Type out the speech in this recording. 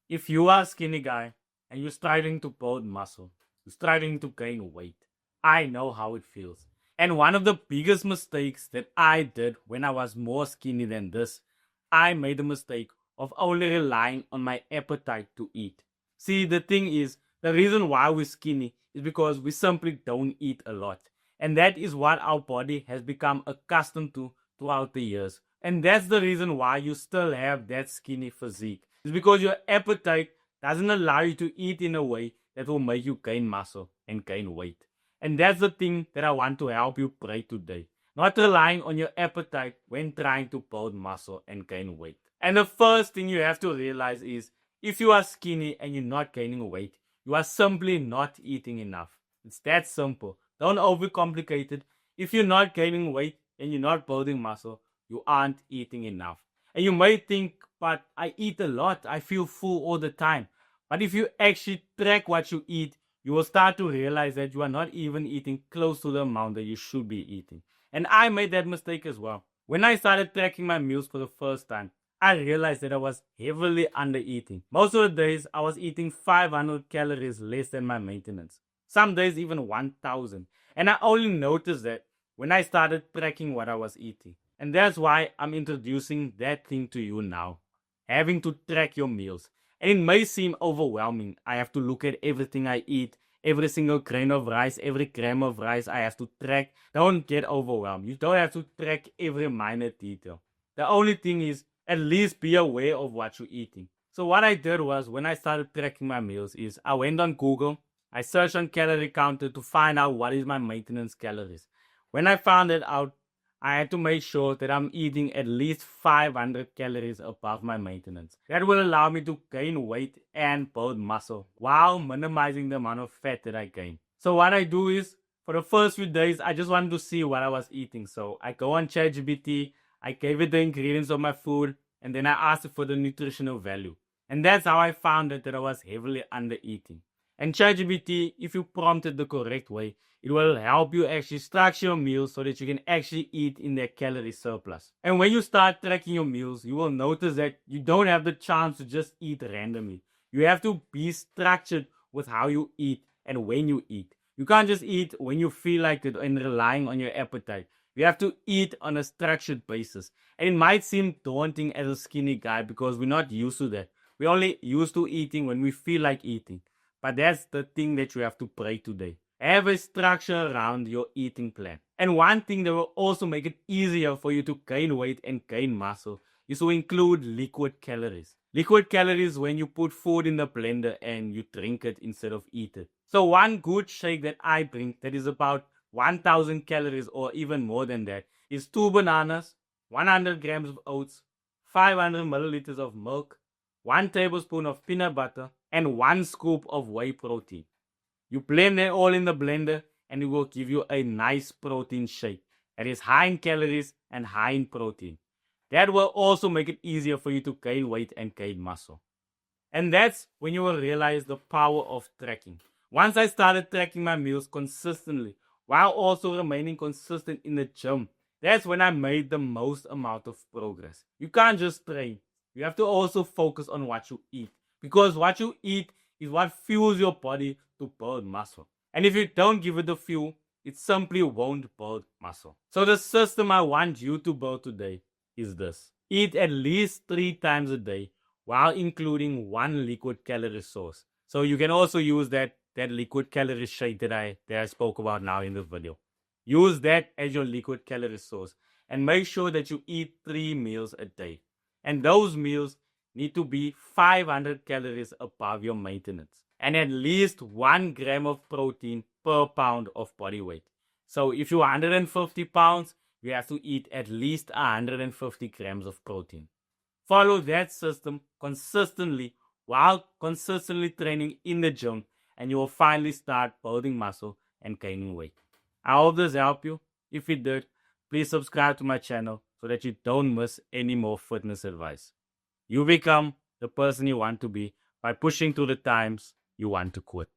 If you are a skinny guy and you're striving to build muscle, you're striving to gain weight, I know how it feels. And one of the biggest mistakes that I did when I was more skinny than this, I made the mistake of only relying on my appetite to eat. See, the thing is, the reason why we're skinny is because we simply don't eat a lot. And that is what our body has become accustomed to throughout the years. And that's the reason why you still have that skinny physique. It's because your appetite doesn't allow you to eat in a way that will make you gain muscle and gain weight. And that's the thing that I want to help you break today. Not relying on your appetite when trying to build muscle and gain weight. And the first thing you have to realize is if you are skinny and you're not gaining weight, you are simply not eating enough. It's that simple. Don't overcomplicate it. If you're not gaining weight and you're not building muscle, you aren't eating enough. And you may think, but I eat a lot. I feel full all the time. But if you actually track what you eat, you will start to realize that you are not even eating close to the amount that you should be eating. And I made that mistake as well. When I started tracking my meals for the first time, I realized that I was heavily under eating. Most of the days, I was eating 500 calories less than my maintenance. Some days even 1000. And I only noticed that when I started tracking what I was eating. And that's why I'm introducing that thing to you now. Having to track your meals. And it may seem overwhelming. I have to look at everything I eat, every single grain of rice, every gram of rice I have to track. Don't get overwhelmed. You don't have to track every minor detail. The only thing is, at least be aware of what you're eating. So what I did was, when I started tracking my meals, is I went on Google, I searched on calorie counter to find out what is my maintenance calories. When I found it out, I had to make sure that I'm eating at least 500 calories above my maintenance. That will allow me to gain weight and build muscle while minimizing the amount of fat that I gain. So what I do is, for the first few days, I just wanted to see what I was eating. So I go on ChatGPT, I gave it the ingredients of my food, and then I asked it for the nutritional value. And that's how I found out that I was heavily under eating. And ChatGPT, if you prompt it the correct way, it will help you actually structure your meals so that you can actually eat in that calorie surplus. And when you start tracking your meals, you will notice that you don't have the chance to just eat randomly. You have to be structured with how you eat and when you eat. You can't just eat when you feel like it and relying on your appetite. You have to eat on a structured basis. And it might seem daunting as a skinny guy because we're not used to that. We're only used to eating when we feel like eating. But that's the thing that you have to break today. Have a structure around your eating plan. And one thing that will also make it easier for you to gain weight and gain muscle is to include liquid calories. Liquid calories when you put food in the blender and you drink it instead of eat it. So one good shake that I drink that is about 1000 calories or even more than that is 2 bananas, 100 grams of oats, 500 milliliters of milk, 1 tablespoon of peanut butter, and 1 scoop of whey protein. You blend it all in the blender and it will give you a nice protein shake that is high in calories and high in protein. That will also make it easier for you to gain weight and gain muscle. And that's when you will realize the power of tracking. Once I started tracking my meals consistently while also remaining consistent in the gym, that's when I made the most amount of progress. You can't just train. You have to also focus on what you eat. Because what you eat is what fuels your body to build muscle. And if you don't give it the fuel, it simply won't build muscle. So the system I want you to build today is this. Eat at least 3 times a day while including 1 liquid calorie source. So you can also use that liquid calorie shake that I spoke about now in the video. Use that as your liquid calorie source and make sure that you eat 3 meals a day. And those meals need to be 500 calories above your maintenance and at least 1 gram of protein per pound of body weight. So if you're 150 pounds, you have to eat at least 150 grams of protein. Follow that system consistently while consistently training in the gym, and you will finally start building muscle and gaining weight. I hope this helped you. If it did, please subscribe to my channel so that you don't miss any more fitness advice. You become the person you want to be by pushing through the times you want to quit.